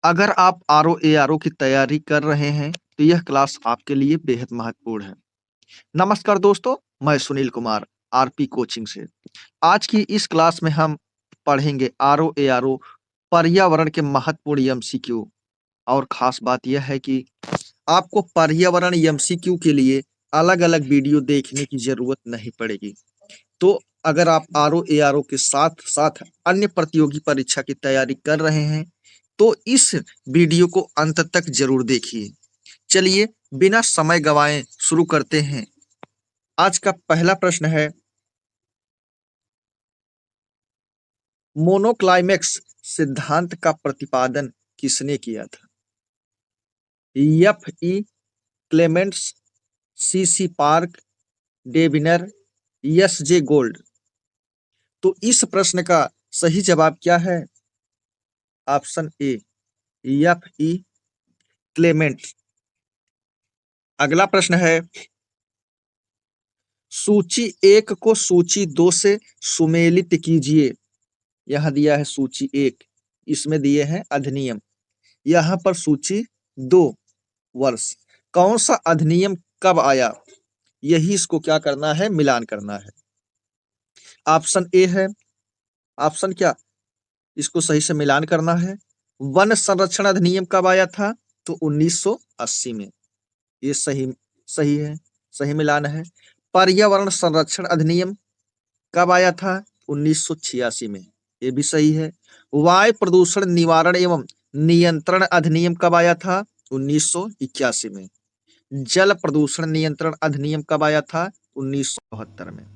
अगर आप RO ARO की तैयारी कर रहे हैं तो यह क्लास आपके लिए बेहद महत्वपूर्ण है। नमस्कार दोस्तों, मैं सुनील कुमार आरपी कोचिंग से। आज की इस क्लास में हम पढ़ेंगे आरओ एआरओ पर्यावरण के महत्वपूर्ण एमसीक्यू। और खास बात यह है कि आपको पर्यावरण एमसीक्यू के लिए अलग-अलग वीडियो देखने की जरूरत नहीं पड़ेगी। तो अगर आप आरओ एआरओ के साथ-साथ अन्य प्रतियोगी परीक्षा की तैयारी कर रहे हैं, तो इस वीडियो को अंत तक जरूर देखिए। चलिए बिना समय गवाए शुरू करते हैं। आज का पहला प्रश्न है, मोनोक्लाइमेक्स सिद्धांत का प्रतिपादन किसने किया था? एफ ई क्लेमेंट्स, सी सी पार्क, डेविनर, एस जे गोल्ड। तो इस प्रश्न का सही जवाब क्या है? Option A F E Clement. अगला प्रश्न है, सूची 1 को सूची 2 से सुमेलित कीजिए। यहाँ दिया है सूची 1, इसमें दिए हैं अधिनियम, यहाँ पर सूची 2 वर्ष। कौन सा अधिनियम कब आया, यही इसको क्या करना है, मिलान करना है। ऑप्शन ए है, ऑप्शन क्या, इसको सही से मिलान करना है। वन संरक्षण अधिनियम कब आया था? तो 1980 में। ये सही सही है, सही मिलान है। पर्यावरण संरक्षण अधिनियम कब आया था? 1986 में। ये भी सही है। वायु प्रदूषण निवारण एवं नियंत्रण अधिनियम कब आया था? 1981 में। जल प्रदूषण नियंत्रण अधिनियम कब आया था? 1972 में।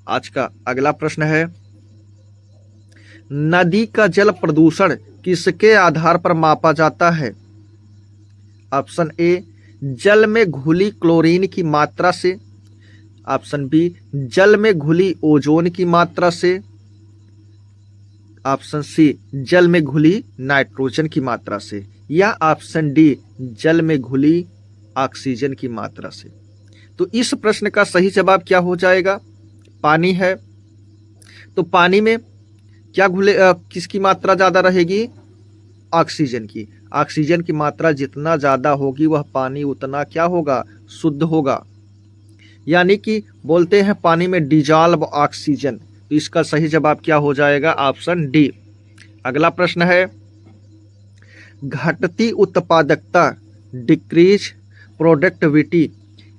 आज का अगला प्रश्न है, नदी का जल प्रदूषण किसके आधार पर मापा जाता है? ऑप्शन ए जल में घुली क्लोरीन की मात्रा से, ऑप्शन बी जल में घुली ओजोन की मात्रा से, ऑप्शन सी जल में घुली नाइट्रोजन की मात्रा से, या ऑप्शन डी जल में घुली ऑक्सीजन की मात्रा से। तो इस प्रश्न का सही जवाब क्या हो जाएगा? पानी है। तो पानी में क्या घुले, किसकी मात्रा ज्यादा रहेगी? ऑक्सीजन की। ऑक्सीजन की मात्रा जितना ज्यादा होगी वह पानी उतना क्या होगा? शुद्ध होगा। यानी कि बोलते हैं पानी में डिजॉल्व ऑक्सीजन। तो इसका सही जवाब क्या हो जाएगा? Option D. अगला प्रश्न है, घटती उत्पादकता डिक्रीज प्रोडक्टिविटी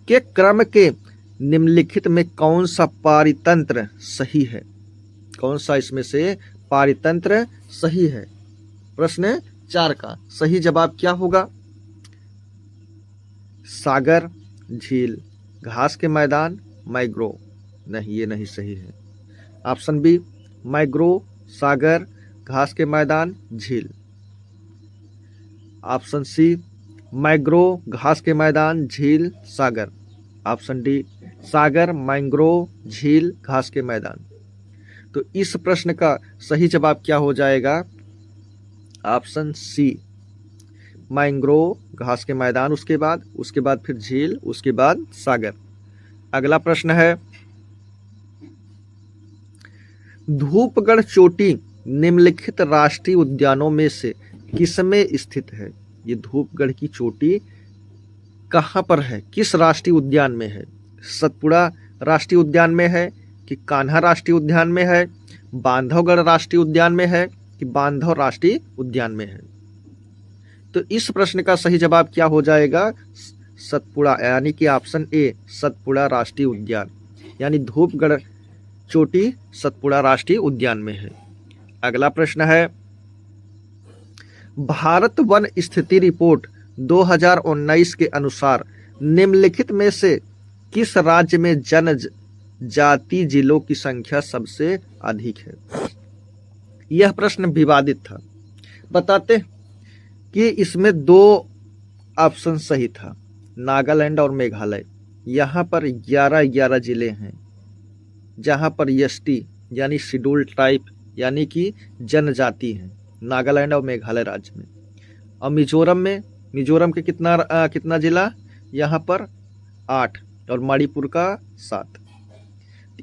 के क्रम के निम्नलिखित में कौन सा पारितंत्र सही है? कौन सा इसमें से पारितंत्र सही है? प्रश्न 4 का सही जवाब क्या होगा? सागर, झील, घास के मैदान, मैग्रोव। नहीं, ये नहीं सही है। ऑप्शन बी मैग्रोव, सागर, घास के मैदान, झील। ऑप्शन सी मैग्रोव, घास के मैदान, झील, सागर। ऑप्शन डी सागर, मैंग्रोव, झील, घास के मैदान। तो इस प्रश्न का सही जवाब क्या हो जाएगा? ऑप्शन सी मैंग्रोव, घास के मैदान, उसके बाद फिर झील, उसके बाद सागर। अगला प्रश्न है, धूपगढ़ चोटी निम्नलिखित राष्ट्रीय उद्यानों में से किसमें स्थित है? ये धूपगढ़ की चोटी कहाँ पर है, किस राष्ट्रीय उद्यान में है? सतपुड़ा राष्ट्रीय उद्यान में है कि कान्हा राष्ट्रीय उद्यान में है, बांधवगढ़ राष्ट्रीय उद्यान में है कि बांधव राष्ट्रीय उद्यान में है? तो इस प्रश्न का सही जवाब क्या हो जाएगा? सतपुड़ा, यानी कि ऑप्शन ए सतपुड़ा राष्ट्रीय उद्यान, यानी धूपगढ़ चोटी सतपुड़ा राष्ट्रीय उद्यान में है। अगला प्रश्न है, भारत वन स्थिति रिपोर्ट 2019 के अनुसार निम्नलिखित में से किस राज्य में जनजाति जिलों की संख्या सबसे अधिक है? यह प्रश्न विवादित था। बताते कि इसमें 2 ऑप्शन सही था, नागालैंड और मेघालय। यहाँ पर 11 जिले हैं जहाँ पर एसटी यानी शेड्यूल्ड ट्राइब यानी कि जनजाति हैं, नागालैंड और मेघालय राज्य में। और मिजोरम के कितना जिला? यहाँ पर 8 और मणिपुर का 7।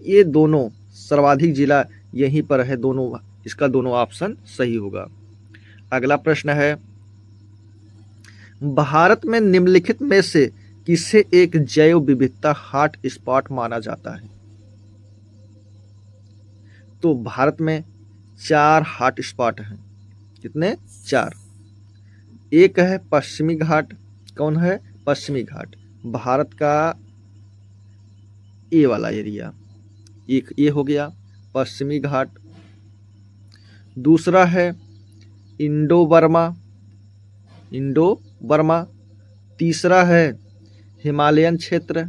ये दोनों सर्वाधिक जिला यहीं पर है, दोनों, इसका दोनों ऑप्शन सही होगा। अगला प्रश्न है, भारत में निम्नलिखित में से किसे एक जैव विविधता हॉट स्पॉट माना जाता है? तो भारत में 4 हॉट स्पॉट हैं। कितने? 4। एक है पश्चिमी घाट। कौन है? पश्चिमी घाट, भारत का ये वाला एरिया, एक ये हो गया पश्चिमी घाट। दूसरा है इंडो बर्मा। तीसरा है हिमालयन क्षेत्र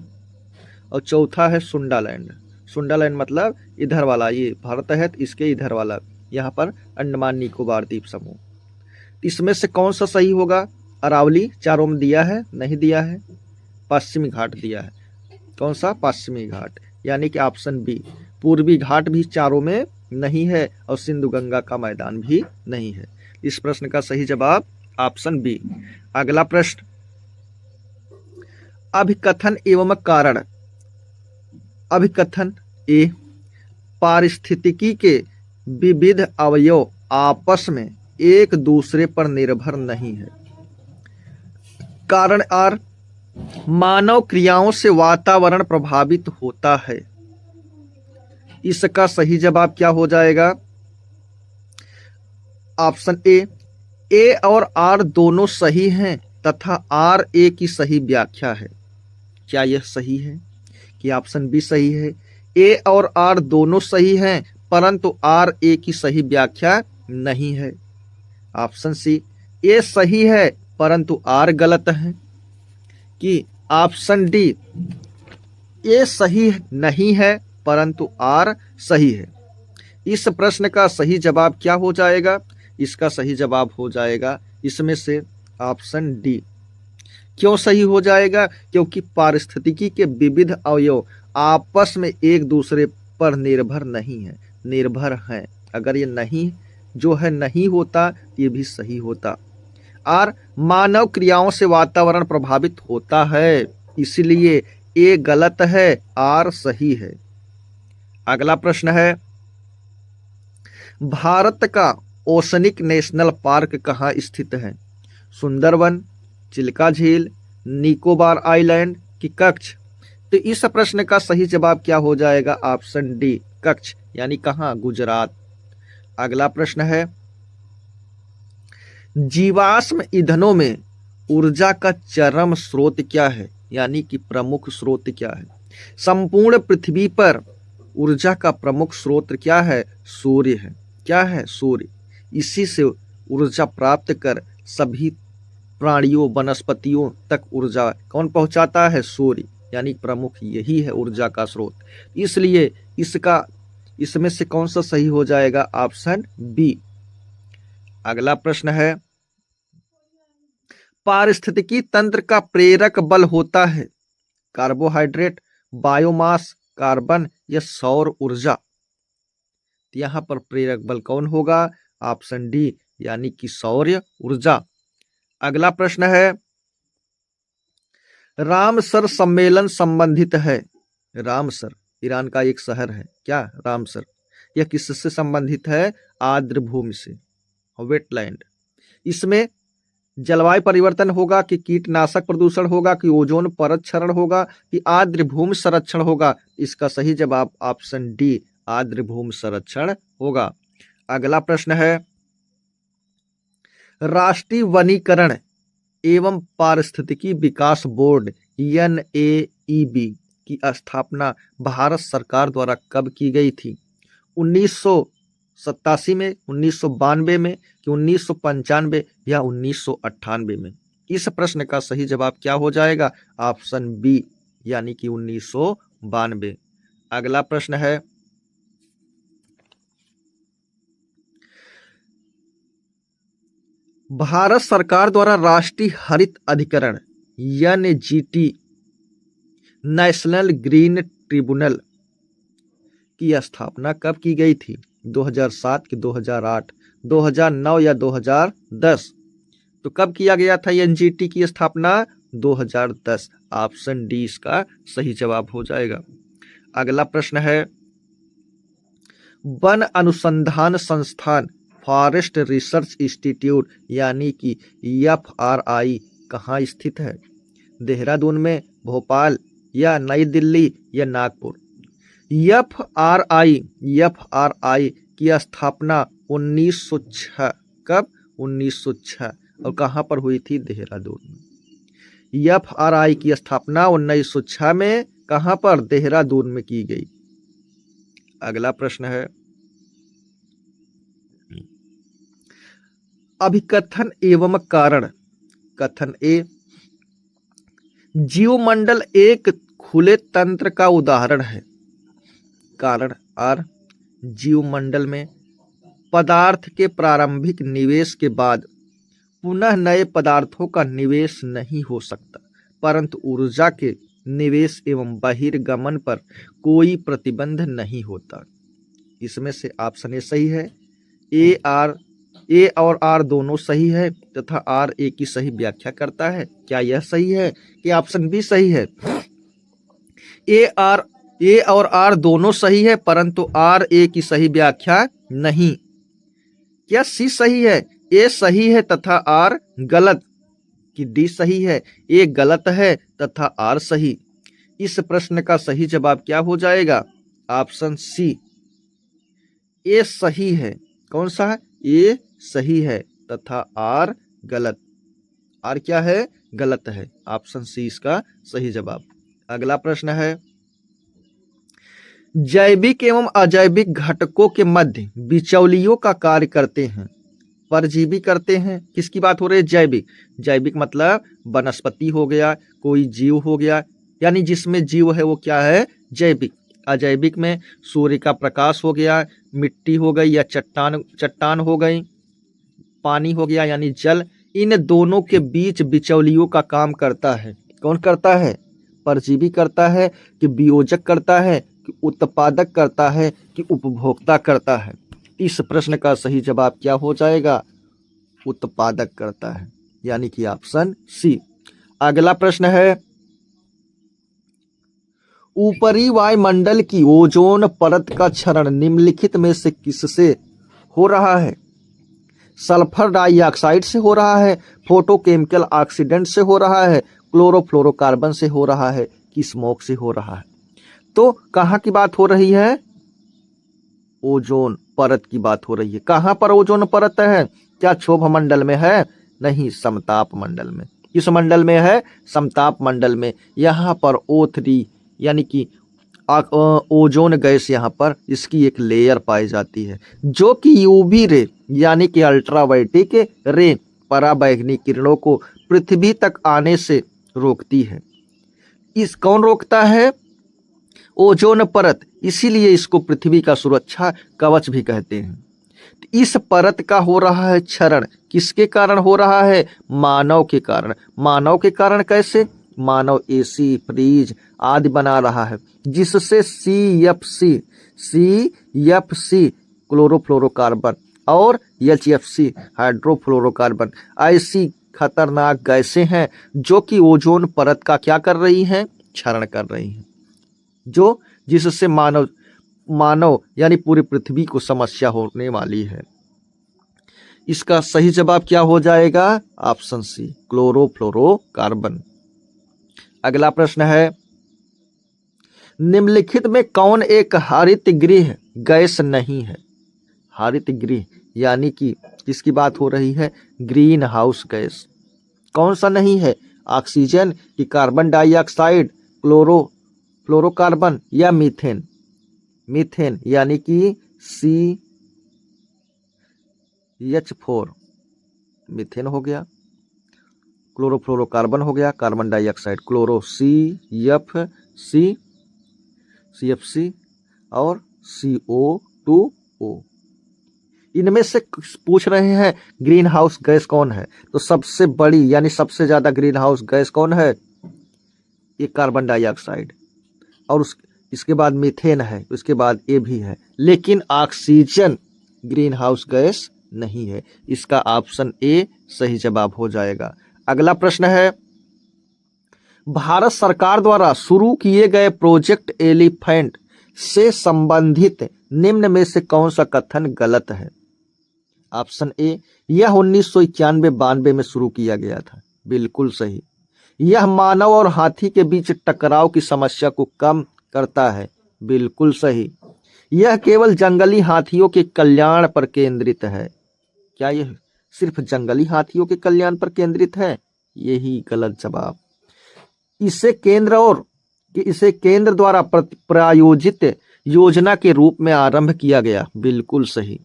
और चौथा है सुंडालैंड। सुंडालैंड मतलब इधर वाला, ये भारत है तो इसके इधर वाला, यहाँ पर अंडमान निकोबार द्वीप समूह। इसमें से कौन सा सही होगा? अरावली चारों में दिया है? नहीं दिया है। पश्चिमी घाट दिया है। कौन सा? पश्चिमी घाट, यानी कि ऑप्शन बी। पूर्वी घाट भी चारों में नहीं है और सिंधु गंगा का मैदान भी नहीं है। इस प्रश्न का सही जवाब ऑप्शन बी। अगला प्रश्न, अभिकथन एवं कारण। अभिकथन ए, पारिस्थितिकी के विविध अवयव आपस में एक दूसरे पर निर्भर नहीं है। कारण आर, मानव क्रियाओं से वातावरण प्रभावित होता है। इसका सही जवाब क्या हो जाएगा? ऑप्शन ए और आर दोनों सही हैं तथा आर ए की सही व्याख्या है। क्या यह सही है कि ऑप्शन बी सही है? ए और आर दोनों सही हैं परंतु आर ए की सही व्याख्या नहीं है। ऑप्शन सी, ए सही है परंतु आर गलत है। कि ऑप्शन डी, ए सही नहीं है परंतु आर सही है। इस प्रश्न का सही जवाब क्या हो जाएगा? इसका सही जवाब हो जाएगा इसमें से ऑप्शन डी। क्यों सही हो जाएगा? क्योंकि पारिस्थितिकी के विविध अवयव आपस में एक दूसरे पर निर्भर नहीं है, निर्भर हैं। अगर ये नहीं जो है नहीं होता ये भी सही होता। और मानव क्रियाओं से वातावरण प्रभावित होता है, इसलिए ए गलत है, आर सही है। अगला प्रश्न है, भारत का ओशनिक नेशनल पार्क कहाँ स्थित है? सुंदरवन, चिल्का झील, निकोबार आइलैंड की कच्छ? तो इस प्रश्न का सही जवाब क्या हो जाएगा? ऑप्शन डी, कच्छ, यानी कहाँ? गुजरात। अगला प्रश्न है, जीवाश्म ईंधनों में ऊर्जा का चरम स्रोत क्या है, यानी कि प्रमुख स्रोत क्या है? संपूर्ण पृथ्वी पर ऊर्जा का प्रमुख स्रोत क्या है? सूर्य है। क्या है? सूर्य। इसी से ऊर्जा प्राप्त कर सभी प्राणियों वनस्पतियों तक ऊर्जा कौन पहुंचाता है? सूर्य, यानी प्रमुख यही है ऊर्जा का स्रोत। इसलिए इसमें से कौन सा सही हो जाएगा? Option B. अगला प्रश्न है, पारिस्थितिकी तंत्र का प्रेरक बल होता है कार्बोहाइड्रेट, बायोमास, कार्बन या सौर ऊर्जा? यहां पर प्रेरक बल कौन होगा? ऑप्शन डी, यानी कि सौर ऊर्जा। अगला प्रश्न है, रामसर सम्मेलन संबंधित है। रामसर ईरान का एक शहर है। क्या? रामसर। यह किससे संबंधित है? आर्द्र भूमि से, वेटलैंड। इसमें जलवायु परिवर्तन होगा कि कीटनाशक प्रदूषण होगा कि ओजोन परत क्षरण होगा कि आर्द्र भूमि संरक्षण होगा? इसका सही जवाब ऑप्शन डी, आर्द्र भूमि संरक्षण होगा। अगला प्रश्न है, राष्ट्रीय वनीकरण एवं पारिस्थितिकी विकास बोर्ड NAEB की स्थापना भारत सरकार द्वारा कब की गई थी? 1987 में, 1992 में कि 1995 या 1998 में? इस प्रश्न का सही जवाब क्या हो जाएगा? ऑप्शन बी, यानी कि 1992। अगला प्रश्न है, भारत सरकार द्वारा राष्ट्रीय हरित अधिकरण NGT, नेशनल ग्रीन ट्रिब्यूनल की स्थापना कब की गई थी? 2007 कि 2008, 2009 या 2010? तो कब किया गया था NGT की स्थापना? 2010। ऑप्शन डी इसका सही जवाब हो जाएगा। अगला प्रश्न है, वन अनुसंधान संस्थान फॉरेस्ट रिसर्च इंस्टीट्यूट यानी कि FRI कहाँ स्थित है? देहरादून में, भोपाल या नई दिल्ली या नागपुर? FRI की स्थापना 1906 कब? 1906 और कहाँ पर हुई थी? देहरादून में। FRI की स्थापना 1906 में कहाँ पर? देहरादून में की गई। अगला प्रश्न है, अभिकथन एवं कारण। कथन ए, जीवमंडल एक खुले तंत्र का उदाहरण है। कारण आर, जीवमंडल में पदार्थ के प्रारंभिक निवेश के बाद पुनः नए पदार्थों का निवेश नहीं हो सकता, परंतु ऊर्जा के निवेश एवं बहिर्गमन पर कोई प्रतिबंध नहीं होता। इसमें से ऑप्शन ए सही है। ए और आर दोनों सही है तथा आर ए की सही व्याख्या करता है। क्या यह सही है कि ऑप्शन बी सही है? ए और आर दोनों सही है परंतु आर ए की सही व्याख्या नहीं। क्या सी सही है? ए सही है तथा आर गलत, कि डी सही है? ए गलत है तथा आर सही। इस प्रश्न का सही जवाब क्या हो जाएगा? ऑप्शन सी, ए सही है। कौन सा है? ए सही है तथा आर गलत। आर क्या है? गलत है। ऑप्शन सी इसका सही जवाब। अगला प्रश्न है, जैविक एवं अजैविक घटकों के मध्य बिचौलियों का कार्य करते हैं। परजीवी करते हैं। किसकी बात हो रही है? जैविक। जैविक मतलब वनस्पति हो गया, कोई जीव हो गया, यानी जिसमें जीव है वो क्या है? जैविक। अजैविक में सूर्य का प्रकाश हो गया, मिट्टी हो गई या चट्टान हो गई, पानी हो गया यानी जल। इन दोनों के बीच बिचौलियों का काम करता है। कौन करता है? परजीवी करता है कि वियोजक करता है कि उत्पादक करता है कि उपभोक्ता करता है? इस प्रश्न का सही जवाब क्या हो जाएगा? उत्पादक करता है, यानी कि ऑप्शन सी। अगला प्रश्न है, ऊपरी वायुमंडल की ओजोन परत का क्षरण निम्नलिखित में से किससे हो रहा है? सल्फर डाइऑक्साइड से हो रहा है, फोटोकेमिकल ऑक्सीडेंट से हो रहा है, क्लोरोफ्लोरोकार्बन से हो रहा है कि स्मोक से हो रहा है? तो कहाँ की बात हो रही है? ओजोन परत की बात हो रही है। कहाँ पर ओजोन परत है? क्या क्षोभ मंडल में है? नहीं, समताप मंडल में। किस मंडल में है? समताप मंडल में। यहाँ पर O3 यानी कि ओजोन गैस, यहाँ पर इसकी एक लेयर पाई जाती है जो कि यूवी रे यानी कि अल्ट्रावायलेट रे पराबैंगनी किरणों को पृथ्वी तक आने से रोकती है। इस कौन रोकता है? ओजोन परत। इसीलिए इसको पृथ्वी का सुरक्षा कवच भी कहते हैं। इस परत का हो रहा है क्षरण। किसके कारण हो रहा है? मानव के कारण। मानव के कारण कैसे? मानव एसी, फ्रिज आदि बना रहा है, जिससे CFC क्लोरोफ्लोरोकार्बन और HFC हाइड्रोफ्लोरोकार्बन ऐसी खतरनाक गैसें हैं जो कि ओजोन परत का क्या कर रही हैं? क्षरण कर रही हैं, जो जिससे मानव यानी पूरी पृथ्वी को समस्या होने वाली है। इसका सही जवाब क्या हो जाएगा? Option C, chlorofluorocarbon. अगला प्रश्न है, निम्नलिखित में कौन एक हरित गृह गैस नहीं है? हरित गृह यानी कि किसकी बात हो रही है? Green house gas. कौन सा नहीं है? ऑक्सीजन की कार्बन डाइऑक्साइड, क्लोरोफ्लोरोकार्बन या मीथेन? मीथेन यानी कि CH4 मीथेन हो गया, क्लोरोफ्लोरोकार्बन हो गया, कार्बन डाइऑक्साइड क्लोरो CFC और CO2O। इनमें से पूछ रहे हैं ग्रीन हाउस गैस कौन है, तो सबसे बड़ी यानी सबसे ज्यादा ग्रीन हाउस गैस कौन है? ये कार्बन डाइऑक्साइड, और इसके बाद मीथेन है, उसके बाद ये भी है, लेकिन ऑक्सीजन ग्रीन हाउस गैस नहीं है। इसका ऑप्शन ए सही जवाब हो जाएगा। अगला प्रश्न है, भारत सरकार द्वारा शुरू किए गए प्रोजेक्ट एलिफेंट से संबंधित निम्न में से कौन सा कथन गलत है? ऑप्शन ए, यह 1991-92 में शुरू किया गया था। बिल्कुल सही। यह मानव और हाथी के बीच टकराव की समस्या को कम करता है। बिल्कुल सही। यह केवल जंगली हाथियों के कल्याण पर केंद्रित है। क्या यह सिर्फ जंगली हाथियों के कल्याण पर केंद्रित है? यही गलत जवाब। इसे केंद्र द्वारा प्रायोजित योजना के रूप में आरंभ किया गया। बिल्कुल सही।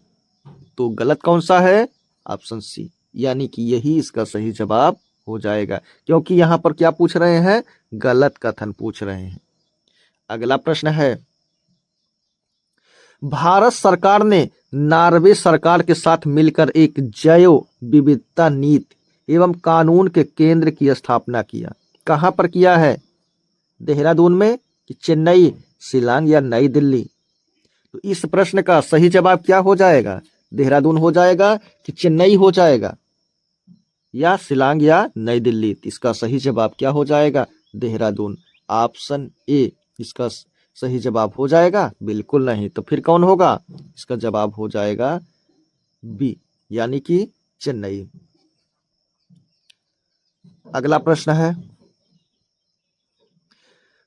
तो गलत कौन सा है? ऑप्शन सी, यानी कि यही इसका सही जवाब हो जाएगा, क्योंकि यहां पर क्या पूछ रहे हैं? गलत कथन पूछ रहे हैं। अगला प्रश्न है, भारत सरकार ने नॉर्वे सरकार के साथ मिलकर एक जैव विविधता नीति एवं कानून के केंद्र की स्थापना किया। कहां पर किया है? देहरादून में कि चेन्नई, शिलांग या नई दिल्ली? तो इस प्रश्न का सही जवाब क्या हो जाएगा? देहरादून हो जाएगा कि चेन्नई हो जाएगा, या शिलांग या नई दिल्ली? तो इसका सही जवाब क्या हो जाएगा? देहरादून। ऑप्शन ए इसका सही जवाब हो जाएगा? बिल्कुल नहीं। तो फिर कौन होगा? इसका जवाब हो जाएगा बी, यानी कि चेन्नई। अगला प्रश्न है,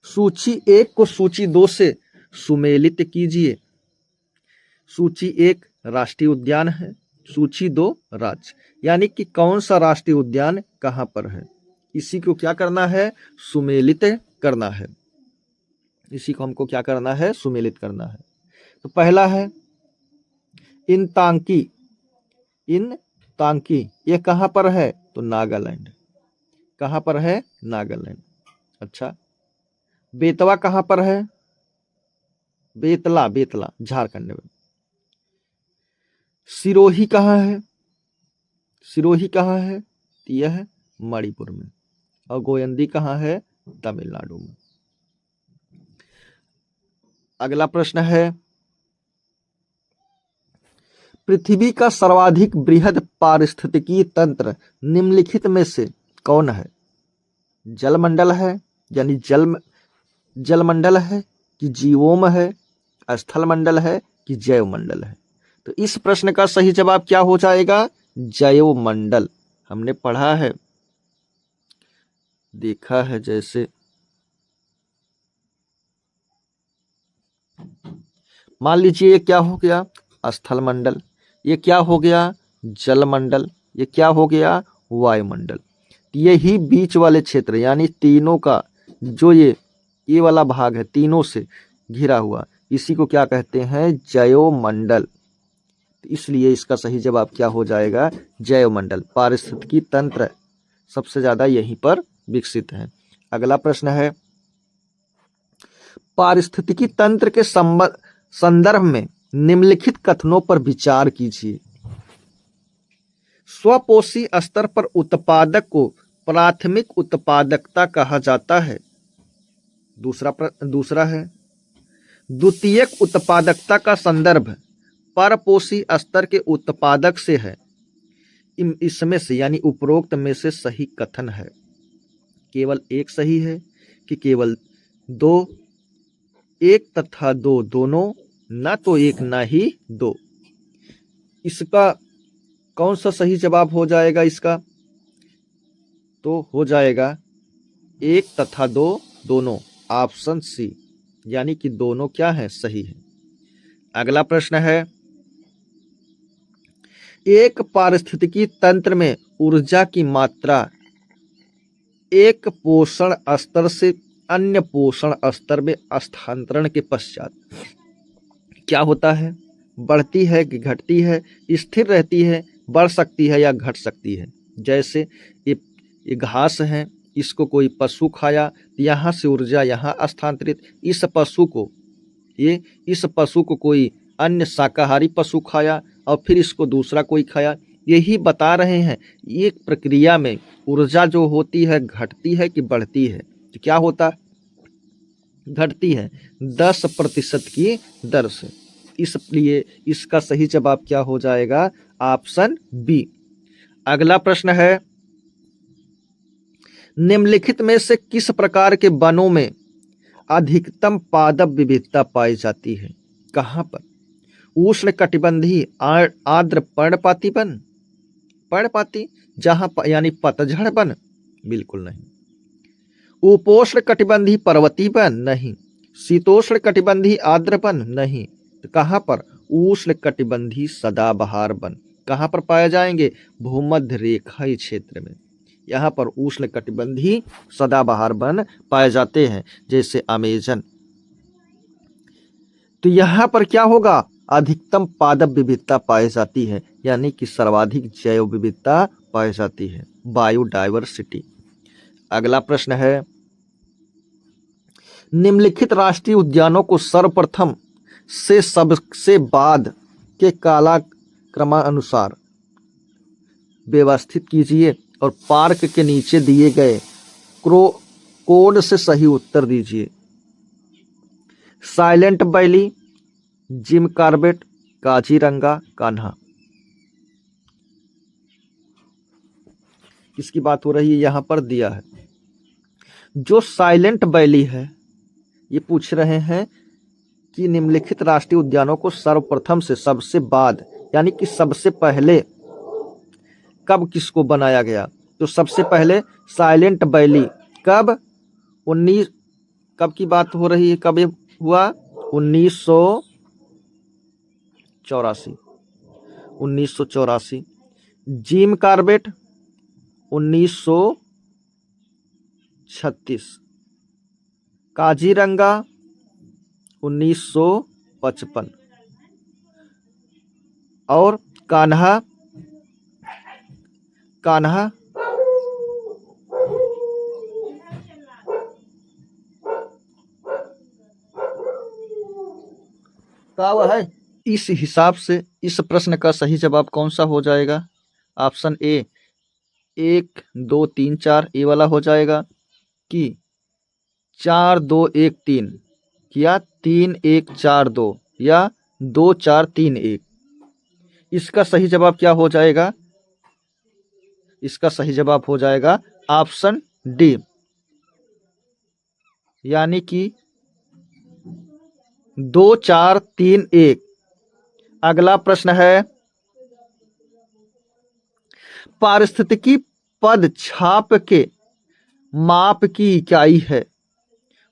सूची 1 को सूची 2 से सुमेलित कीजिए। सूची 1 राष्ट्रीय उद्यान है, सूची 2 राज्य, यानी कि कौन सा राष्ट्रीय उद्यान कहां पर है, इसी को क्या करना है? सुमेलित करना है। इसी को हमको क्या करना है? सुमेलित करना है। तो पहला है इनतांकी। ये कहां पर है? तो नागालैंड। कहां पर है? नागालैंड। अच्छा, बेतवा कहां पर है? बेतला झारखंड में। सिरोही कहां है? तो यह है मणिपुर में। और गोयंदी कहां है? तमिलनाडु में। अगला प्रश्न है, पृथ्वी का सर्वाधिक बृहद पारिस्थितिकी तंत्र निम्नलिखित में से कौन है? जलमंडल है, यानी जलमंडल है कि जीवोम है, स्थल मंडल है कि जैव मंडल है? तो इस प्रश्न का सही जवाब क्या हो जाएगा? जैव मंडल। हमने पढ़ा है, देखा है। जैसे मान लीजिए ये क्या हो गया? स्थल मंडल। ये क्या हो गया? जल मंडल। ये क्या हो गया? वायुमंडल। यही बीच वाले क्षेत्र, यानी तीनों का जो ये वाला भाग है, तीनों से घिरा हुआ, इसी को क्या कहते हैं? जैवमंडल। इसलिए इसका सही जवाब क्या हो जाएगा? जैवमंडल। पारिस्थितिकी तंत्र सबसे ज्यादा यहीं पर विकसित है। अगला प्रश्न है, पारिस्थितिकी तंत्र के संदर्भ में निम्नलिखित कथनों पर विचार कीजिए। स्वपोषी स्तर पर उत्पादक को प्राथमिक उत्पादकता कहा जाता है। दूसरा है, द्वितीयक उत्पादकता का संदर्भ परपोषी स्तर के उत्पादक से है। इसमें से, यानी उपरोक्त में से सही कथन है। केवल एक सही है कि केवल दो? एक तथा दो दोनों, ना तो एक ना ही दो। इसका कौन सा सही जवाब हो जाएगा? इसका तो हो जाएगा एक तथा दो दोनों। ऑप्शन सी, यानी कि दोनों क्या है? सही है। अगला प्रश्न है, एक पारिस्थितिकी तंत्र में ऊर्जा की मात्रा एक पोषण स्तर से अन्य पोषण स्तर में स्थानांतरण के पश्चात क्या होता है? बढ़ती है कि घटती है? स्थिर रहती है, बढ़ सकती है या घट सकती है? जैसे ये घास है, इसको कोई पशु खाया, यहाँ से ऊर्जा यहाँ स्थानांतरित। इस पशु को कोई अन्य शाकाहारी पशु खाया और फिर इसको दूसरा कोई खाया। यही बता रहे हैं, एक प्रक्रिया में ऊर्जा जो होती है घटती है कि बढ़ती है? तो क्या होता? घटती है 10% की दर से। इसलिए इसका सही जवाब क्या हो जाएगा? Option B. अगला प्रश्न है, निम्नलिखित में से किस प्रकार के वनों में अधिकतम पादप विविधता पाई जाती है? कहां पर? उष्ण कटिबंधीय आर्द्र पर्णपाती वन, पर्णपाती जहां यानी पतझड़ वन, बिल्कुल नहीं। उपोष्ण कटिबंधीय पर्वतीय वन, नहीं। शीतोष्ण कटिबंधीय आर्द्र वन, नहीं। तो कहाँ पर? उष्ण कटिबंधीय सदाबहार वन कहाँ पर पाए जाएंगे? भूमध्य रेखा क्षेत्र में। यहाँ पर उष्ण कटिबंधीय सदाबहार वन पाए जाते हैं, जैसे अमेजन। तो यहाँ पर क्या होगा? अधिकतम पादप विविधता पाई जाती है, यानी कि सर्वाधिक जैव विविधता पाई जाती है, बायोडायवर्सिटी। अगला प्रश्न है, निम्नलिखित राष्ट्रीय उद्यानों को सर्वप्रथम से सबसे बाद के कालक्रमानुसार व्यवस्थित कीजिए और पार्क के नीचे दिए गए कोड से सही उत्तर दीजिए। Silent valley, Jim Corbett, Kaziranga, Kanha. किसकी बात हो रही है? यहां पर दिया है जो साइलेंट वैली है, ये पूछ रहे हैं कि निम्नलिखित राष्ट्रीय उद्यानों को सर्वप्रथम से सबसे बाद, यानी कि सबसे पहले कब किसको बनाया गया? तो सबसे पहले साइलेंट वैली कब? 19 कब की बात हो रही है? कब ये हुआ? 1984। Jim Corbett 1936। काजीरंगा 1955 और कान्हा कब है? इस हिसाब से इस प्रश्न का सही जवाब कौन सा हो जाएगा? ऑप्शन ए 1 2 3 4 ए वाला हो जाएगा, कि 4 2 1 3, या 3 1 4 2, या 2 4 3 1। इसका सही जवाब क्या हो जाएगा? इसका सही जवाब हो जाएगा ऑप्शन डी, यानी कि 2 4 3 1। अगला प्रश्न है, पारिस्थितिकी पद छाप के माप की इकाई है?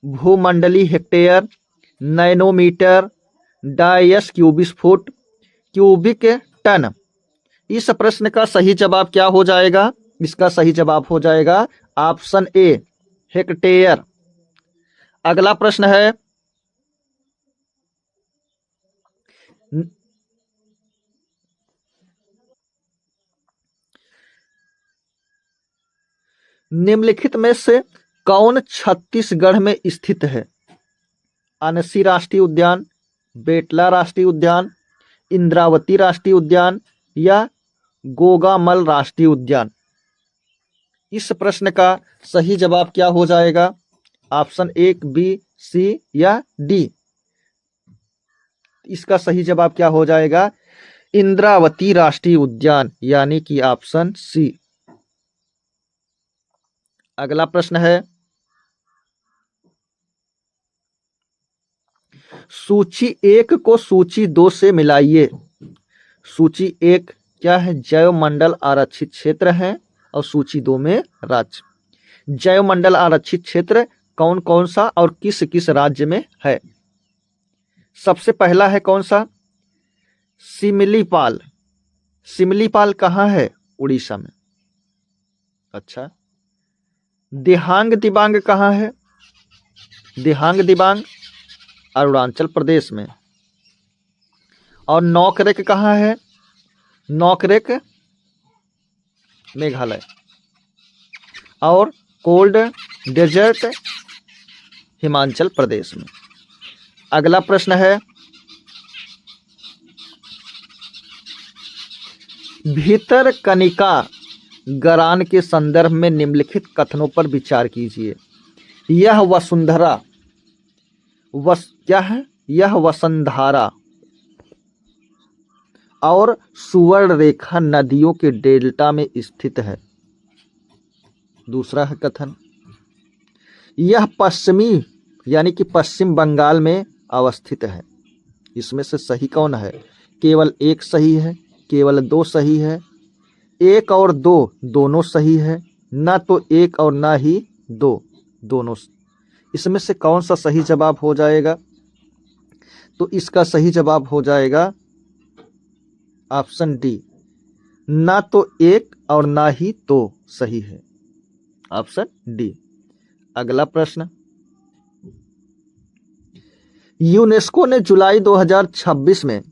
भूमंडलीय हेक्टेयर, नैनोमीटर, डायस क्यूबिक फुट, क्यूबिक टन। इस प्रश्न का सही जवाब क्या हो जाएगा? इसका सही जवाब हो जाएगा ऑप्शन ए, हेक्टेयर। अगला प्रश्न है, निम्नलिखित में से कौन छत्तीसगढ़ में स्थित है? अनसी राष्ट्रीय उद्यान, बेटला राष्ट्रीय उद्यान, इंद्रावती राष्ट्रीय उद्यान, या गोगामल राष्ट्रीय उद्यान। इस प्रश्न का सही जवाब क्या हो जाएगा? ऑप्शन ए, बी, सी या डी। इसका सही जवाब क्या हो जाएगा? इंद्रावती राष्ट्रीय उद्यान, यानी कि ऑप्शन सी। अगला प्रश्न है, सूची 1 को सूची 2 से मिलाइए। सूची 1 क्या है? जैव मंडल आरक्षित क्षेत्र है, और सूची 2 में राज्य। जैव मंडल आरक्षित क्षेत्र कौन कौन सा और किस किस राज्य में है? सबसे पहला है कौन सा? सिमलीपाल। सिमलीपाल कहाँ है? उड़ीसा में। अच्छा, दिहांग दिबांग कहाँ है? दिहांग दिबांग अरुणाचल प्रदेश में। और नौकरेक कहाँ है? नौकरेक मेघालय। और कोल्ड डेजर्ट हिमाचल प्रदेश में। अगला प्रश्न है, भीतर कनिका गरान के संदर्भ में निम्नलिखित कथनों पर विचार कीजिए। यह वसुंधरा क्या है? यह वसुंधरा और सुवर्ण रेखा नदियों के डेल्टा में स्थित है। दूसरा है कथन, यह पश्चिमी यानी कि पश्चिम बंगाल में अवस्थित है। इसमें से सही कौन है? केवल एक सही है, केवल दो सही है, एक और दो दोनों सही है, ना तो एक और ना ही दो दोनों। इसमें से कौन सा सही जवाब हो जाएगा? तो इसका सही जवाब हो जाएगा ऑप्शन डी, ना तो एक और ना ही दो सही है, ऑप्शन डी। अगला प्रश्न, यूनेस्को ने जुलाई 2026 में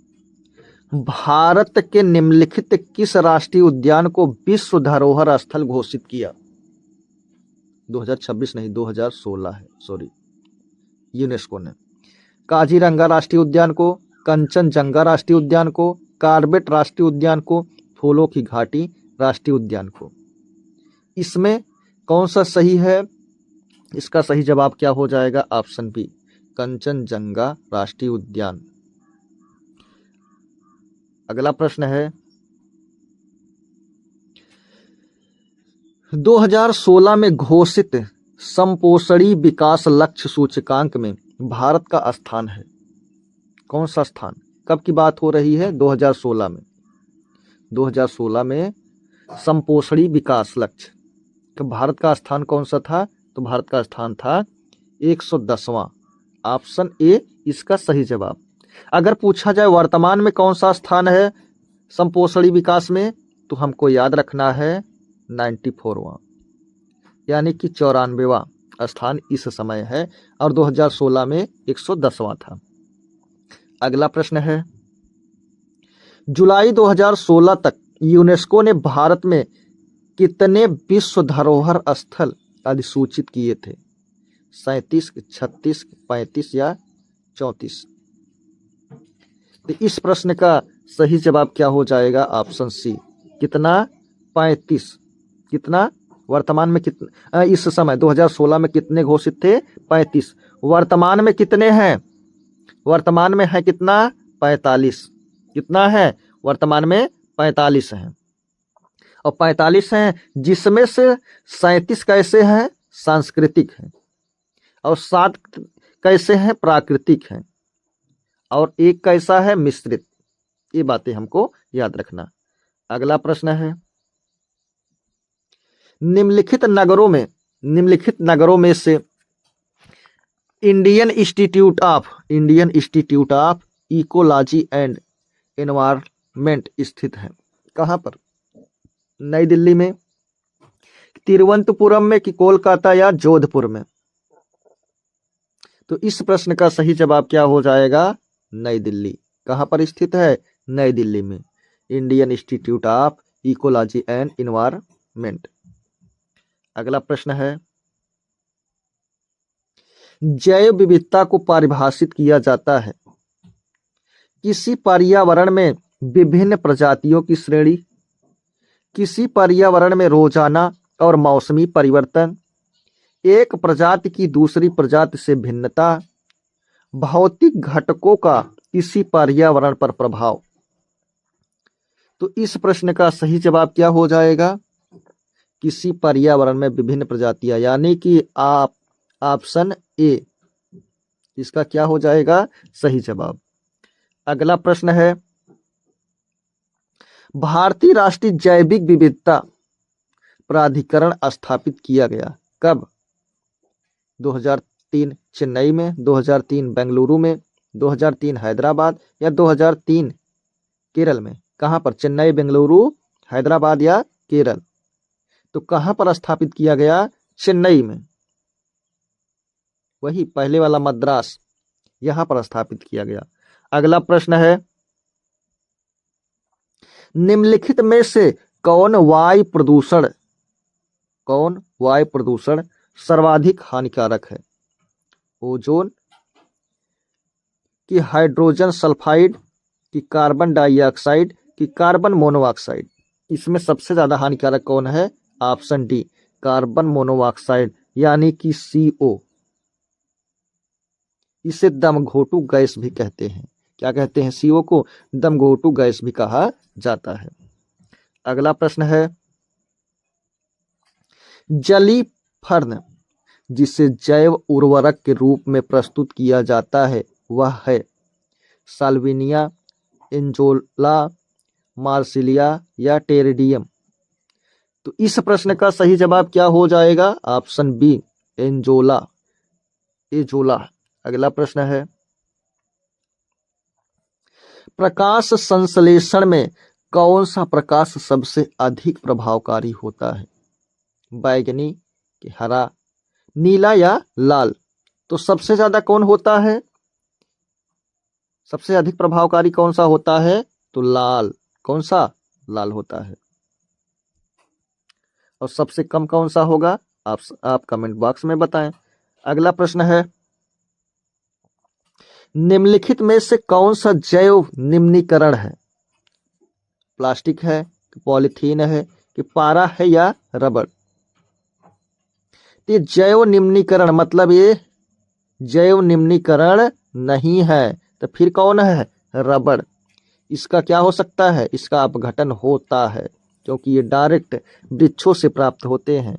भारत के निम्नलिखित किस राष्ट्रीय उद्यान को विश्व धरोहर स्थल घोषित किया? 2026 नहीं, 2016 है, सॉरी। यूनेस्को ने काजीरंगा राष्ट्रीय उद्यान को, कंचनजंगा राष्ट्रीय उद्यान को, कार्बेट राष्ट्रीय उद्यान को, फूलों की घाटी राष्ट्रीय उद्यान को। इसमें कौन सा सही है? इसका सही जवाब क्या हो जाएगा? ऑप्शन बी, कंचनजंगा राष्ट्रीय उद्यान। अगला प्रश्न है, 2016 में घोषित संपोषणी विकास लक्ष्य सूचकांक में भारत का स्थान है, कौन सा स्थान? कब की बात हो रही है? 2016 में। 2016 में संपोषणी विकास लक्ष्य तो भारत का स्थान कौन सा था? तो भारत का स्थान था 110वां, ऑप्शन ए इसका सही जवाब। अगर पूछा जाए वर्तमान में कौन सा स्थान है संपोषणी विकास में, तो हमको याद रखना है 94वां, यानी कि 94वां स्थान इस समय है, और 2016 में 110वां था। अगला प्रश्न है, जुलाई 2016 तक यूनेस्को ने भारत में कितने विश्व धरोहर स्थल अधिसूचित किए थे? 37, 36, 35 या 34? तो इस प्रश्न का सही जवाब क्या हो जाएगा? ऑप्शन सी, कितना? 35। कितना? वर्तमान में कितना? इस समय 2016 में कितने घोषित थे? 35। वर्तमान में कितने हैं? वर्तमान में है कितना? 45। कितना है? वर्तमान में 45 हैं, और 45 हैं जिसमें से 37 कैसे हैं? सांस्कृतिक हैं, और 7 कैसे हैं? प्राकृतिक हैं, और एक कैसा है? मिश्रित। ये बातें हमको याद रखना। अगला प्रश्न है, निम्नलिखित नगरों में से Indian institute of ecology and environment स्थित है, कहाँ पर? नई दिल्ली में, तिरुवनंतपुरम में, कि कोलकाता या जोधपुर में? तो इस प्रश्न का सही जवाब क्या हो जाएगा? नई दिल्ली। कहाँ पर स्थित है? नई दिल्ली में, Indian institute of ecology and environment. अगला प्रश्न है, जैव विविधता को परिभाषित किया जाता है किसी पर्यावरण में विभिन्न प्रजातियों की श्रेणी, किसी पर्यावरण में रोजाना और मौसमी परिवर्तन, एक प्रजाति की दूसरी प्रजाति से भिन्नता, भौतिक घटकों का किसी पर्यावरण पर प्रभाव। तो इस प्रश्न का सही जवाब क्या हो जाएगा? किसी पर्यावरण में विभिन्न प्रजातियां, यानी कि आप ऑप्शन ए इसका क्या हो जाएगा? सही जवाब। अगला प्रश्न है, भारतीय राष्ट्रीय जैविक विविधता प्राधिकरण स्थापित किया गया कब? 2003 चेन्नई में, 2003 बेंगलुरु में, 2003 हैदराबाद या 2003 केरल में? कहां पर? चेन्नई, बेंगलुरु, हैदराबाद या केरल? तो कहां पर स्थापित किया गया? चेन्नई में। वही पहले वाला मद्रास, यहां पर स्थापित किया गया। अगला प्रश्न है, निम्नलिखित में से कौन वायु प्रदूषण सर्वाधिक हानिकारक है? ओजोन, कि हाइड्रोजन सल्फाइड, कि कार्बन डाइऑक्साइड, कि कार्बन मोनोऑक्साइड? इसमें सबसे ज्यादा हानिकारक कौन है? ऑप्शन डी, कार्बन मोनोऑक्साइड, यानी कि CO। इसे दमघोटू गैस भी कहते हैं। क्या कहते हैं? CO को दमघोटू गैस भी कहा जाता है। अगला प्रश्न है, जलीय फर्न जिसे जैव उर्वरक के रूप में प्रस्तुत किया जाता है वह है साल्विनिया, एंजोला, मार्सिलिया या टेरिडियम। तो इस प्रश्न का सही जवाब क्या हो जाएगा? Option B, Azolla, Azolla. अगला प्रश्न है, प्रकाश संश्लेषण में कौन सा प्रकाश सबसे अधिक प्रभावकारी होता है? बैगनी कि हरा, नीला या लाल? तो सबसे ज्यादा कौन होता है? सबसे अधिक प्रभावकारी कौन सा होता है? तो लाल। कौन सा? लाल होता है। और सबसे कम कौन सा होगा? आप कमेंट बॉक्स में बताएं। अगला प्रश्न है, निम्नलिखित में से कौन सा जैव निम्नीकरण है? प्लास्टिक है कि पॉलीथीन है कि पारा है या रबड़? ये जैव निम्नीकरण मतलब ये जैव निम्नीकरण नहीं है, तो फिर कौन है? रबड़। इसका क्या हो सकता है? इसका अपघटन होता है, क्योंकि ये डायरेक्ट वृक्षों से प्राप्त होते हैं।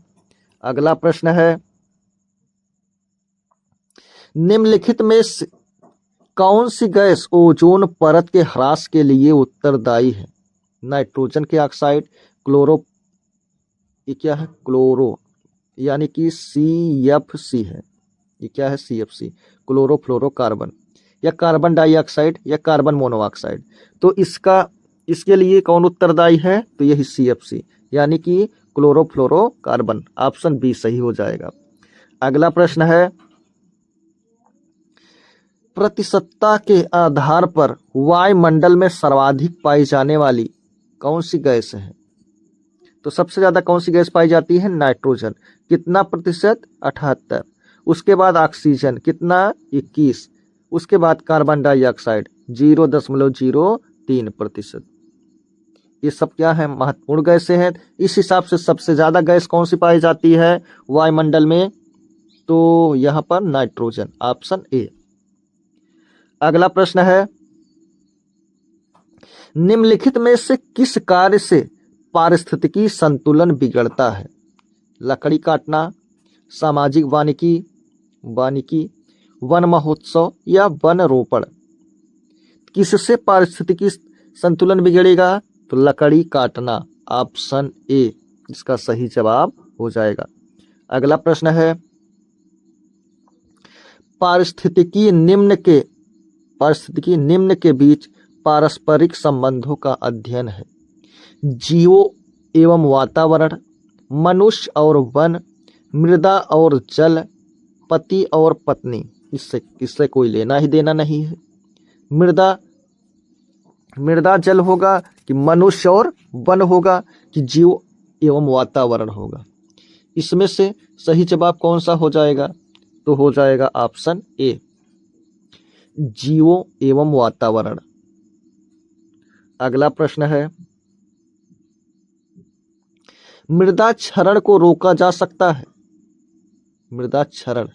अगला प्रश्न है, निम्नलिखित में से कौन सी गैस ओजोन परत के ह्रास के लिए उत्तरदायी है? नाइट्रोजन के ऑक्साइड, क्लोरो, ये क्या है? क्लोरो यानी कि CFC है। ये क्या है? CFC, क्लोरोफ्लोरोकार्बन, या कार्बन डाइऑक्साइड या कार्बन मोनोऑक्साइड। तो इसके लिए कौन उत्तरदायी है? तो यही CFC यानी कि क्लोरोफ्लोरोकार्बन। ऑप्शन बी सही हो जाएगा। अगला प्रश्न है, प्रतिशतता के आधार पर वायुमंडल में सर्वाधिक पाई जाने वाली कौन सी गैस है? तो सबसे ज्यादा कौन सी गैस पाई जाती है? नाइट्रोजन। कितना प्रतिशत? 78। उसके बाद ऑक्सीजन कितना? 21। उसके बाद कार्बन डाइऑक्साइड 0.03%। ये सब क्या है? महत्वपूर्ण गैसें हैं। इस हिसाब से सबसे ज्यादा गैस कौन सी पाई जाती है वायुमंडल में? तो यहाँ पर नाइट्रोजन, ऑप्शन ए। अगला प्रश्न है, निम्नलिखित में से किस कार्य से पारिस्थितिकी संतुलन बिगड़ता है? लकड़ी काटना, सामाजिक वानिकी, वन महोत्सव या वन रोपण? किससे पारिस्थितिकी संतुलन बिगड़ेगा? तो लकड़ी काटना, ऑप्शन ए इसका सही जवाब हो जाएगा। अगला प्रश्न है, पारिस्थितिकी निम्न के बीच पारस्परिक संबंधों का अध्ययन है। जीवों एवं वातावरण, मनुष्य और वन, मृदा और जल, पति और पत्नी। इससे कोई लेना ही देना नहीं है। मृदा जल होगा कि मनुष्य और वन होगा कि जीव एवं वातावरण होगा? इसमें से सही जवाब कौन सा हो जाएगा? तो हो जाएगा ऑप्शन ए, जीवों एवं वातावरण। अगला प्रश्न है, मृदा क्षरण को रोका जा सकता है? मृदा क्षरण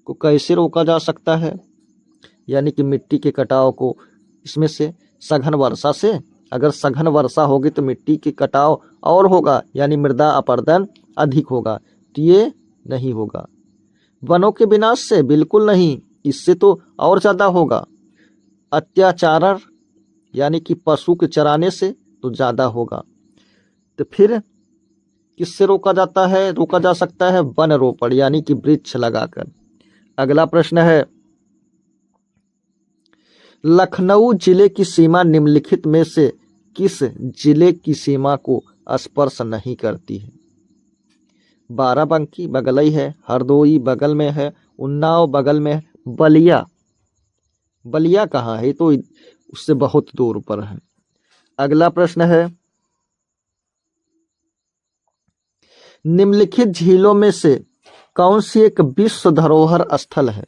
को कैसे रोका जा सकता है? यानी कि मिट्टी के कटाव को, इसमें से सघन वर्षा से। अगर सघन वर्षा होगी तो मिट्टी के कटाव और होगा, यानी मृदा अपरदन अधिक होगा। तो ये नहीं होगा। वनों के विनाश से? बिल्कुल नहीं, इससे तो और ज्यादा होगा। अत्याचार यानी कि पशु के चराने से तो ज्यादा होगा। तो फिर किससे रोका जा सकता है? वन रोपण यानी कि वृक्ष लगाकर। अगला प्रश्न है, लखनऊ जिले की सीमा निम्नलिखित में से किस जिले की सीमा को स्पर्श नहीं करती है? बाराबंकी बगल ही है, हरदोई बगल में है, उन्नाव बगल में है, बलिया कहाँ है? तो उससे बहुत दूर पर है। अगला प्रश्न है, निम्नलिखित झीलों में से कौन सी एक विश्व धरोहर स्थल है?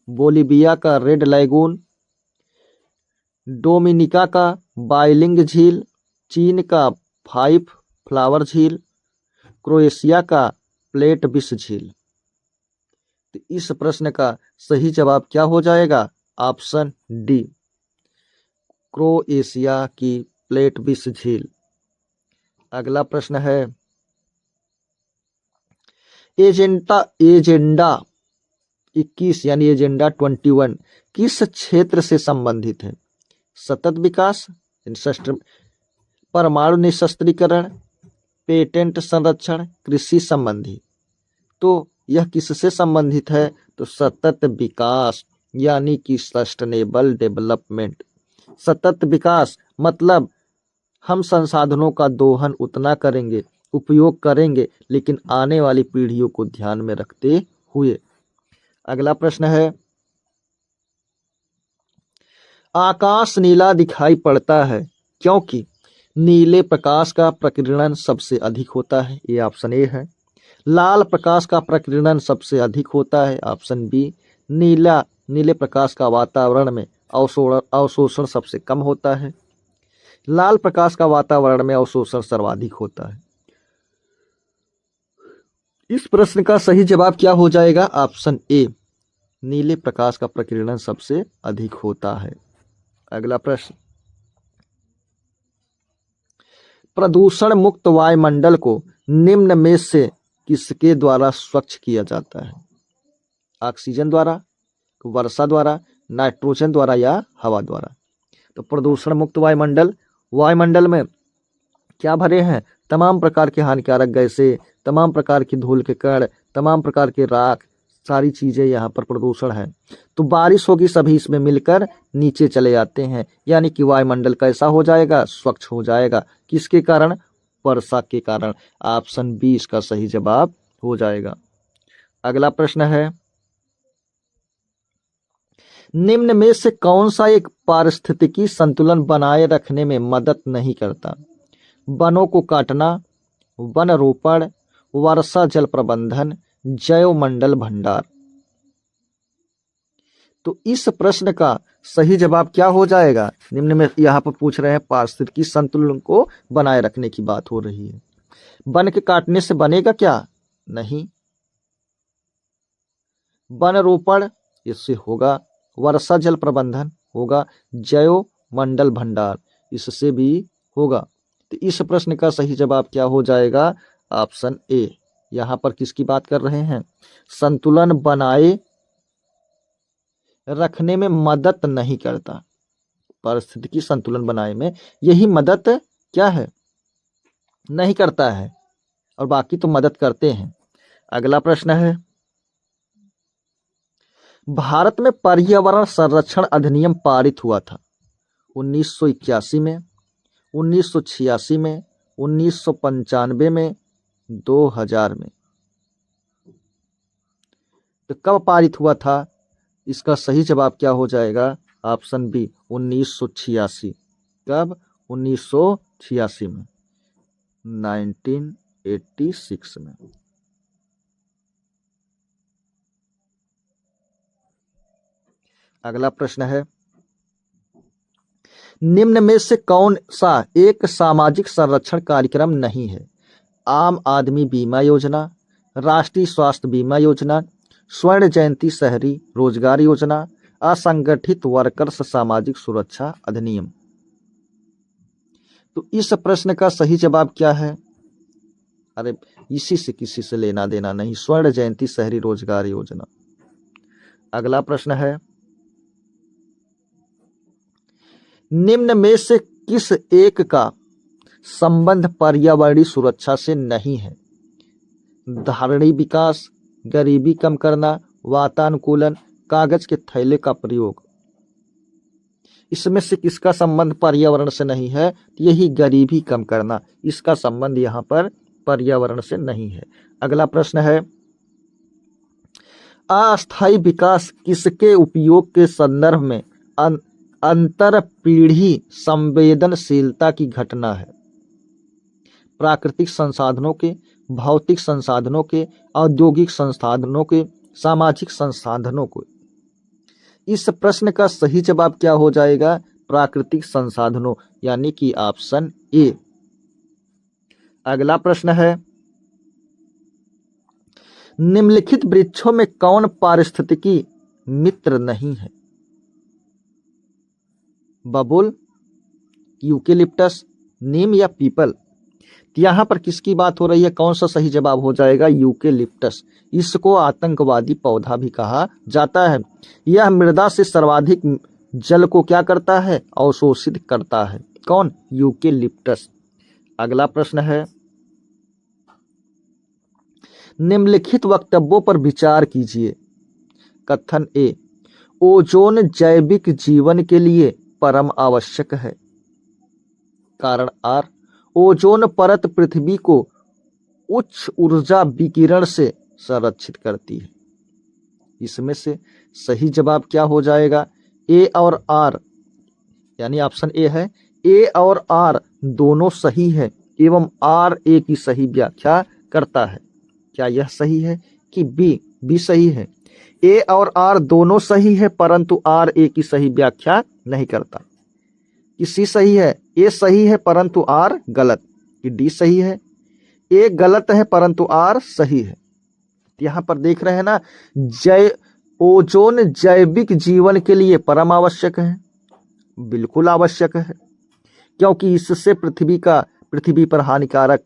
बोलिविया का रेड लैगून, डोमिनिका का बाइलिंग झील, चीन का फाइव फ्लावर झील, क्रोएशिया का प्लेट विश झील। तो इस प्रश्न का सही जवाब क्या हो जाएगा? ऑप्शन डी, क्रोएशिया की प्लेट विश झील। अगला प्रश्न है, एजेंडा 21 यानी एजेंडा 21 किस क्षेत्र से संबंधित है? सतत विकास, परमाणु निशस्त्रीकरण, पेटेंट संरक्षण, कृषि संबंधी। तो यह किससे संबंधित है? तो सतत विकास यानी कि सस्टेनेबल डेवलपमेंट। सतत विकास मतलब हम संसाधनों का दोहन उतना करेंगे, उपयोग करेंगे, लेकिन आने वाली पीढ़ियों को ध्यान में रखते हुए। अगला प्रश्न है, आकाश नीला दिखाई पड़ता है क्योंकि नीले प्रकाश का प्रकीर्णन सबसे अधिक होता है, ये ऑप्शन ए है। लाल प्रकाश का प्रकीर्णन सबसे अधिक होता है, ऑप्शन बी। नीले प्रकाश का वातावरण में अवशोषण सबसे कम होता है। लाल प्रकाश का वातावरण में अवशोषण सर्वाधिक होता है। इस प्रश्न का सही जवाब क्या हो जाएगा? ऑप्शन ए, नीले प्रकाश का प्रकीर्णन सबसे अधिक होता है। अगला प्रश्न, प्रदूषण मुक्त वायुमंडल को निम्न में से किसके द्वारा स्वच्छ किया जाता है? ऑक्सीजन द्वारा, वर्षा द्वारा, नाइट्रोजन द्वारा या हवा द्वारा? तो प्रदूषण मुक्त वायुमंडल में क्या भरे हैं? तमाम प्रकार के हानिकारक गैसें, तमाम प्रकार की धूल के कण, तमाम प्रकार के राख, सारी चीजें यहाँ पर प्रदूषण है। तो बारिश होगी, सभी इसमें मिलकर नीचे चले जाते हैं, यानी कि वायुमंडल कैसा हो जाएगा? स्वच्छ हो जाएगा। किसके कारण? वर्षा के कारण। ऑप्शन बी इसका सही जवाब हो जाएगा। अगला प्रश्न है, निम्न में से कौन सा एक पारिस्थितिकी संतुलन बनाए रखने में मदद नहीं करता? वनों को काटना, वन रोपण, वर्षा जल प्रबंधन, जैवमंडल भंडार। तो इस प्रश्न का सही जवाब क्या हो जाएगा? निम्न में यहाँ पर पूछ रहे हैं, पारिस्थितिकी संतुलन को बनाए रखने की बात हो रही है। वन के काटने से बनेगा क्या? नहीं। वन रोपण इससे होगा, वर्षा जल प्रबंधन होगा, जैव मंडल भंडार इससे भी होगा। तो इस प्रश्न का सही जवाब क्या हो जाएगा? Option A. यहाँ पर किसकी बात कर रहे हैं? संतुलन बनाए रखने में मदद नहीं करता। पारिस्थितिकी संतुलन बनाए में यही मदद क्या है? नहीं करता है, और बाकी तो मदद करते हैं। अगला प्रश्न है, भारत में पर्यावरण संरक्षण अधिनियम पारित हुआ था 1981 में, 1986 में, 1995 में, 2000 में। तो कब पारित हुआ था? इसका सही जवाब क्या हो जाएगा? Option B, 1986। कब? 1986 में, 1986 में। अगला प्रश्न है, निम्न में से कौन सा एक सामाजिक संरक्षण कार्यक्रम नहीं है? आम आदमी बीमा योजना, राष्ट्रीय स्वास्थ्य बीमा योजना, स्वर्ण जयंती शहरी रोजगार योजना, असंगठित वर्कर्स सामाजिक सुरक्षा अधिनियम। तो इस प्रश्न का सही जवाब क्या है? अरे इसी से किसी से लेना देना नहीं, स्वर्ण जयंती शहरी रोजगार योजना। अगला प्रश्न है, निम्न में से किस एक का संबंध पर्यावरणीय सुरक्षा से नहीं है? धारणीय विकास, गरीबी कम करना, वातानुकूलन, कागज के थैले का प्रयोग। इसमें से किसका संबंध पर्यावरण से नहीं है? यही गरीबी कम करना, इसका संबंध यहाँ पर पर्यावरण से नहीं है। अगला प्रश्न है, अस्थायी विकास किसके उपयोग के संदर्भ में अंतर पीढ़ी संवेदनशीलता की घटना है? प्राकृतिक संसाधनों के, भौतिक संसाधनों के, औद्योगिक संसाधनों के, सामाजिक संसाधनों को। इस प्रश्न का सही जवाब क्या हो जाएगा? प्राकृतिक संसाधनों, यानी कि ऑप्शन ए। अगला प्रश्न है, निम्नलिखित वृक्षों में कौन पारिस्थितिकी मित्र नहीं है? बबूल, यूकेलिप्टस, नीम या पीपल? यहाँ पर किसकी बात हो रही है? कौन सा सही जवाब हो जाएगा? यूकेलिप्टस। इसको आतंकवादी पौधा भी कहा जाता है। यह मृदा से सर्वाधिक जल को क्या करता है, अवशोषित करता है। कौन, यूकेलिप्टस। अगला प्रश्न है, निम्नलिखित वक्तव्यों पर विचार कीजिए। कथन ए, ओजोन जैविक जीवन के लिए परम आवश्यक है। कारण आर, ओजोन परत पृथ्वी को उच्च ऊर्जा विकिरण से संरक्षित करती है। इसमें से सही जवाब क्या हो जाएगा, ए और आर, यानी ऑप्शन ए है, ए और आर दोनों सही है एवं आर ए की सही व्याख्या करता है। क्या यह सही है कि बी, बी सही है। ए और आर दोनों सही है परंतु आर ए की सही व्याख्या नहीं करता। कि सी सही है, ए सही है परंतु आर गलत। कि डी सही है, ए गलत है परंतु आर सही है। यहाँ पर देख रहे हैं ना, ओजोन जैविक जीवन के लिए परम आवश्यक है। बिल्कुल आवश्यक है, क्योंकि इससे पृथ्वी पर हानिकारक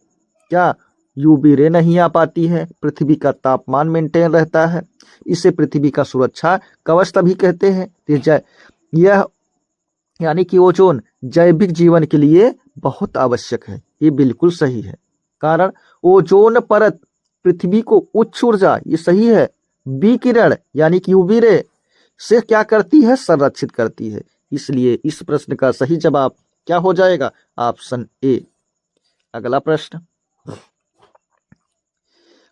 क्या यूवी रे नहीं आ पाती है, पृथ्वी का तापमान मेंटेन रहता है। इसे पृथ्वी का सुरक्षा कवच तभी कहते हैं। यह यानी कि ओजोन जैविक जीवन के लिए बहुत आवश्यक है। ये बिल्कुल सही है। कारण, ओजोन परत पृथ्वी को उच्च ऊर्जा, ये सही है, विकिरण यानी कि यूवी रे से क्या करती है, संरक्षित करती है। इसलिए इस प्रश्न का सही जवाब क्या हो जाएगा, ऑप्शन ए। अगला प्रश्न,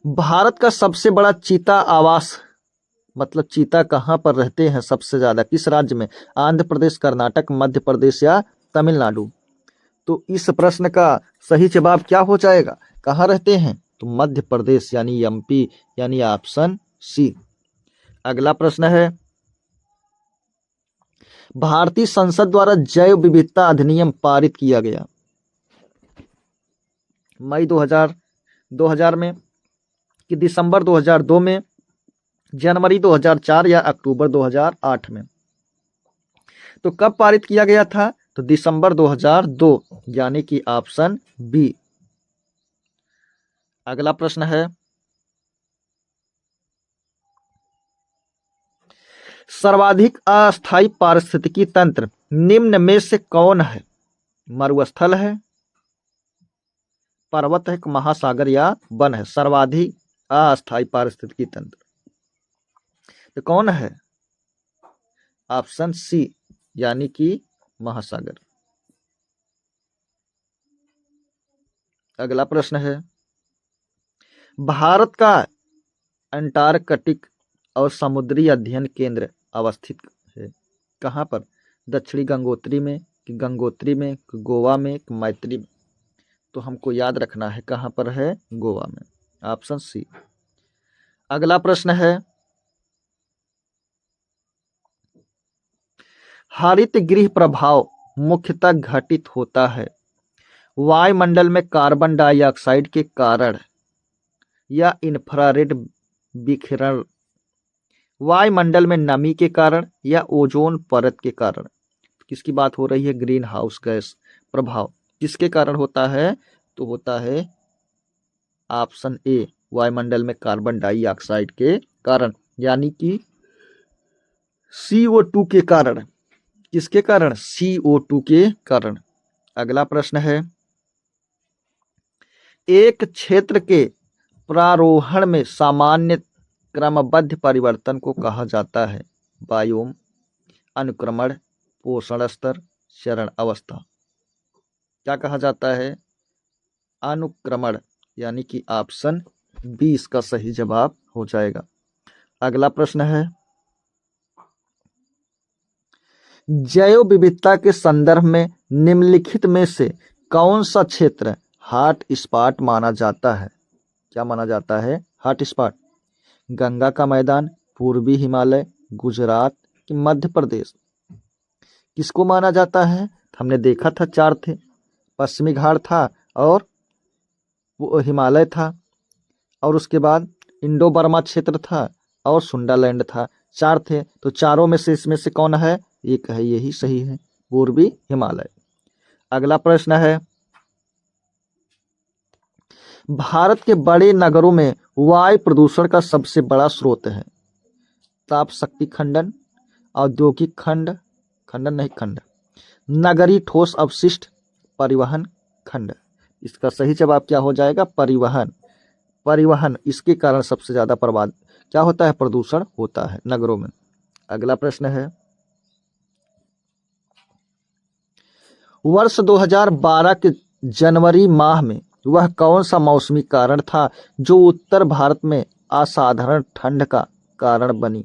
भारत का सबसे बड़ा चीता आवास, मतलब चीता कहाँ पर रहते हैं सबसे ज्यादा, किस राज्य में, आंध्र प्रदेश, कर्नाटक, मध्य प्रदेश या तमिलनाडु। तो इस प्रश्न का सही जवाब क्या हो जाएगा, कहाँ रहते हैं, तो मध्य प्रदेश यानी एमपी, यानी ऑप्शन सी। अगला प्रश्न है, भारतीय संसद द्वारा जैव विविधता अधिनियम पारित किया गया मई 2000 में, कि दिसंबर 2002 में, जनवरी 2004 या अक्टूबर 2008 में। तो कब पारित किया गया था, तो दिसंबर 2002, यानी कि ऑप्शन बी। अगला प्रश्न है, सर्वाधिक अस्थायी पारिस्थितिकी तंत्र निम्न में से कौन है, मरुस्थल है, पर्वत है, महासागर या वन है। सर्वाधिक अस्थायी पारिस्थितिकी तंत्र तो कौन है, ऑप्शन सी, यानी कि महासागर। अगला प्रश्न है, भारत का अंटार्कटिक और समुद्री अध्ययन केंद्र अवस्थित है कहाँ पर, दक्षिणी गंगोत्री में, कि गंगोत्री में, कि गोवा में, कि मैत्री में। तो हमको याद रखना है कहाँ पर है, गोवा में, ऑप्शन सी। अगला प्रश्न है, हरित गृह प्रभाव मुख्यतः घटित होता है वायुमंडल में कार्बन डाइऑक्साइड के कारण या इंफ्रारेड विकिरण, वायुमंडल में नमी के कारण या ओजोन परत के कारण। किसकी बात हो रही है, ग्रीन हाउस गैस प्रभाव किसके कारण होता है, तो होता है ऑप्शन ए, वायुमंडल में कार्बन डाइऑक्साइड के कारण, यानी कि CO2 के कारण। किसके कारण, CO2 के कारण। अगला प्रश्न है, एक क्षेत्र के प्रारोहण में सामान्य क्रमबद्ध परिवर्तन को कहा जाता है बायोम, अनुक्रमण, पोषण स्तर, चरण अवस्था। क्या कहा जाता है, अनुक्रमण, यानी कि ऑप्शन बी इसका सही जवाब हो जाएगा। अगला प्रश्न है, जैव विविधता के संदर्भ में निम्नलिखित में से कौन सा क्षेत्र हॉट स्पॉट माना जाता है। क्या माना जाता है, हॉट स्पॉट, गंगा का मैदान, पूर्वी हिमालय, गुजरात कि मध्य प्रदेश। किसको माना जाता है, हमने देखा था 4 थे, पश्चिमी घाट था और वो हिमालय था, और उसके बाद इंडो बर्मा क्षेत्र था और सुंडालैंड था। 4 थे, तो चारों में से इसमें से कौन है, एक है, यही सही है, पूर्वी हिमालय। अगला प्रश्न है, भारत के बड़े नगरों में वायु प्रदूषण का सबसे बड़ा स्रोत है ताप शक्ति खंडन, औद्योगिक खंडन नहीं, खंड। नगरीय ठोस अपशिष्ट परिवहन खंड। इसका सही जवाब क्या हो जाएगा? परिवहन। परिवहन, इसके कारण सबसे ज्यादा प्रभाव क्या होता है? प्रदूषण होता है नगरों में। अगला प्रश्न है, वर्ष 2012 के जनवरी माह में वह कौन सा मौसमी कारण था जो उत्तर भारत में असाधारण ठंड का कारण बनी?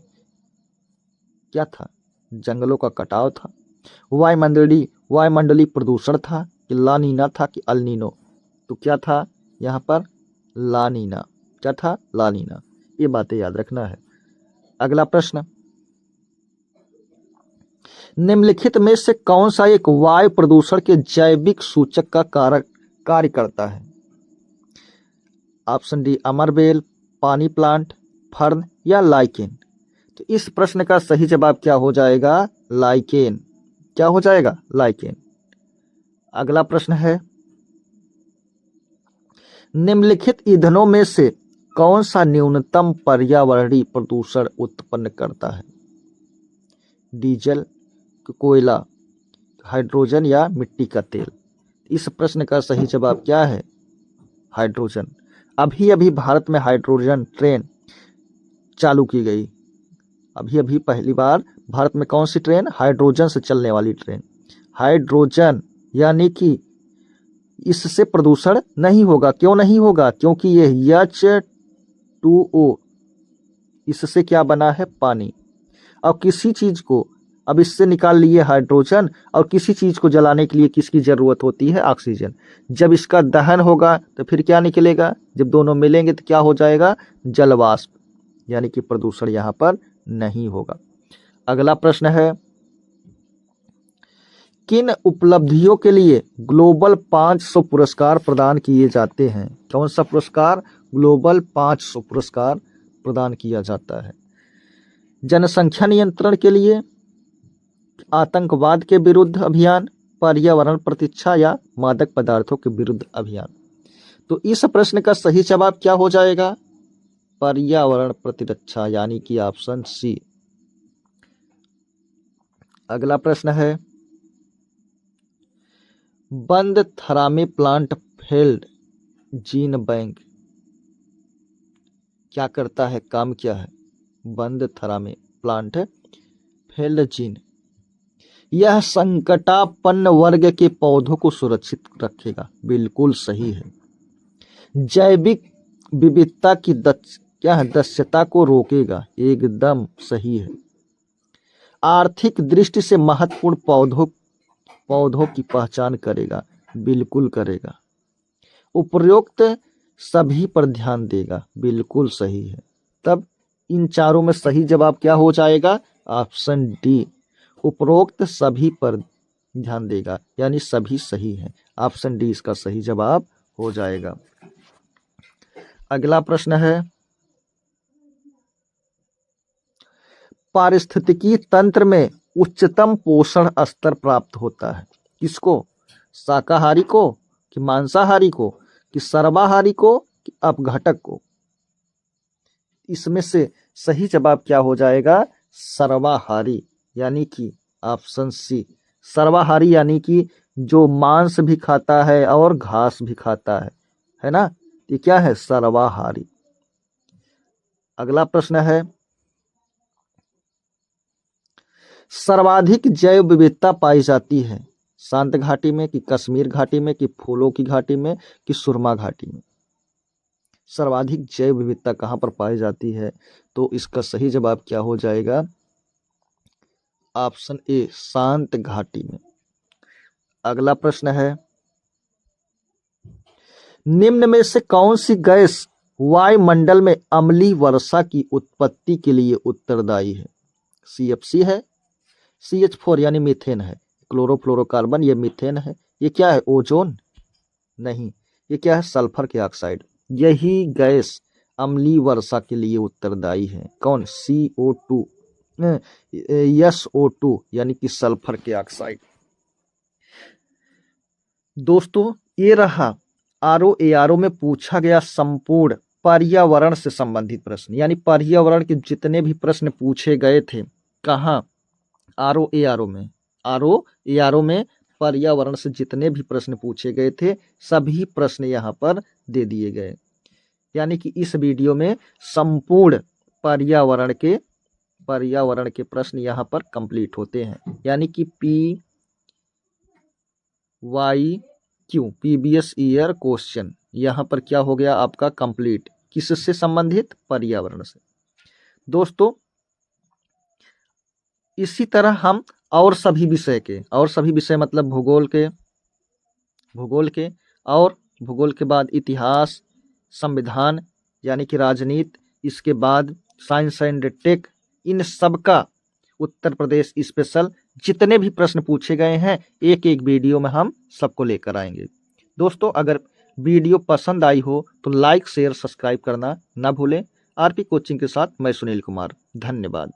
क्या था? जंगलों का कटाव था, वायुमंडलीय प्रदूषण था, कि लानीना था, कि अल्नीनो? तो क्या था यहाँ पर? लानीना। क्या था? लानीना। ये बातें याद रखना है। अगला प्रश्न, निम्नलिखित में से कौन सा एक वायु प्रदूषण के जैविक सूचक का कार्य करता है? ऑप्शन डी, अमरबेल, पानी प्लांट, फर्न या लाइकेन? तो इस प्रश्न का सही जवाब क्या हो जाएगा? लाइकेन। क्या हो जाएगा? लाइकेन। अगला प्रश्न है, निम्नलिखित ईंधनों में से कौन सा न्यूनतम पर्यावरणीय प्रदूषण उत्पन्न करता है? डीजल, कोयला, हाइड्रोजन या मिट्टी का तेल? इस प्रश्न का सही जवाब क्या है? हाइड्रोजन। अभी अभी भारत में हाइड्रोजन ट्रेन चालू की गई। अभी अभी पहली बार भारत में कौन सी ट्रेन? हाइड्रोजन से चलने वाली ट्रेन। हाइड्रोजन, यानी कि इससे प्रदूषण नहीं होगा। क्यों नहीं होगा? क्योंकि ये H2O, इससे क्या बना है? पानी। और किसी चीज को अब इससे निकाल लिए हाइड्रोजन, और किसी चीज को जलाने के लिए किसकी जरूरत होती है? ऑक्सीजन। जब इसका दहन होगा तो फिर क्या निकलेगा? जब दोनों मिलेंगे तो क्या हो जाएगा? जलवाष्प। यानी कि प्रदूषण यहाँ पर नहीं होगा। अगला प्रश्न है, किन उपलब्धियों के लिए ग्लोबल 500 पुरस्कार प्रदान किए जाते हैं? कौन सा पुरस्कार? ग्लोबल 500 पुरस्कार प्रदान किया जाता है। जनसंख्या नियंत्रण के लिए, आतंकवाद के विरुद्ध अभियान, पर्यावरण प्रतिरक्षा या मादक पदार्थों के विरुद्ध अभियान? तो इस प्रश्न का सही जवाब क्या हो जाएगा? पर्यावरण प्रतिरक्षा, यानी कि ऑप्शन सी। अगला प्रश्न है, बंद थरामी प्लांट फेल्ड जीन बैंक क्या करता है? काम क्या है? बंद थरामी प्लांट फेल्ड जीन, यह संकटापन्न वर्ग के पौधों को सुरक्षित रखेगा। बिल्कुल सही है। जैविक विविधता की दक्षता को रोकेगा। एकदम सही है। आर्थिक दृष्टि से महत्वपूर्ण पौधों की पहचान करेगा। बिल्कुल करेगा। उपरोक्त सभी पर ध्यान देगा। बिल्कुल सही है। तब इन चारों में सही जवाब क्या हो जाएगा? ऑप्शन डी, उपरोक्त सभी पर ध्यान देगा, यानी सभी सही है। ऑप्शन डी इसका सही जवाब हो जाएगा। अगला प्रश्न है, पारिस्थितिकी तंत्र में उच्चतम पोषण स्तर प्राप्त होता है किसको? शाकाहारी को, कि मांसाहारी को, कि सर्वाहारी को, कि अपघटक को? इसमें से सही जवाब क्या हो जाएगा? सर्वाहारी, यानी कि ऑप्शन सी। सर्वाहारी यानी कि जो मांस भी खाता है और घास भी खाता है ना? ये क्या है? सर्वाहारी। अगला प्रश्न है, सर्वाधिक जैव विविधता पाई जाती है शांत घाटी में, कि कश्मीर घाटी में, कि फूलों की घाटी में, कि सुरमा घाटी में? सर्वाधिक जैव विविधता कहाँ पर पाई जाती है? तो इसका सही जवाब क्या हो जाएगा? ऑप्शन ए, शांत घाटी में। अगला प्रश्न है, निम्न में से कौन सी गैस वायुमंडल में अम्लीय वर्षा की उत्पत्ति के लिए उत्तरदायी है? CFC है, CH4 यानी मीथेन है, क्लोरोफ्लोरोकार्बन ये मीथेन है, ये क्या है? ओजोन? नहीं, ये क्या है? सल्फर के ऑक्साइड। यही गैस अम्लीय वर्षा के लिए उत्तरदायी है। कौन? CO2, SO2 यानी कि सल्फर के ऑक्साइड। दोस्तों, ये रहा ROARO में पूछा गया संपूर्ण पर्यावरण से संबंधित प्रश्न, यानी पर्यावरण के जितने भी प्रश्न पूछे गए थे। कहाँ? ROARO में। आरओ, ARO में पर्यावरण से जितने भी प्रश्न पूछे गए थे सभी प्रश्न यहाँ पर दे दिए गए। यानी कि इस वीडियो में संपूर्ण पर्यावरण के प्रश्न यहाँ पर कंप्लीट होते हैं। यानी कि PYQ प्रीवियस ईयर क्वेश्चन यहाँ पर क्या हो गया आपका कंप्लीट, किससे संबंधित, पर्यावरण से। दोस्तों इसी तरह हम और सभी विषय मतलब भूगोल के बाद इतिहास, संविधान यानी कि राजनीति, इसके बाद साइंस एंड टेक, इन सब का उत्तर प्रदेश स्पेशल जितने भी प्रश्न पूछे गए हैं एक एक वीडियो में हम सबको लेकर आएंगे। दोस्तों अगर वीडियो पसंद आई हो तो लाइक शेयर सब्सक्राइब करना ना भूलें। आरपी कोचिंग के साथ मैं सुनील कुमार, धन्यवाद।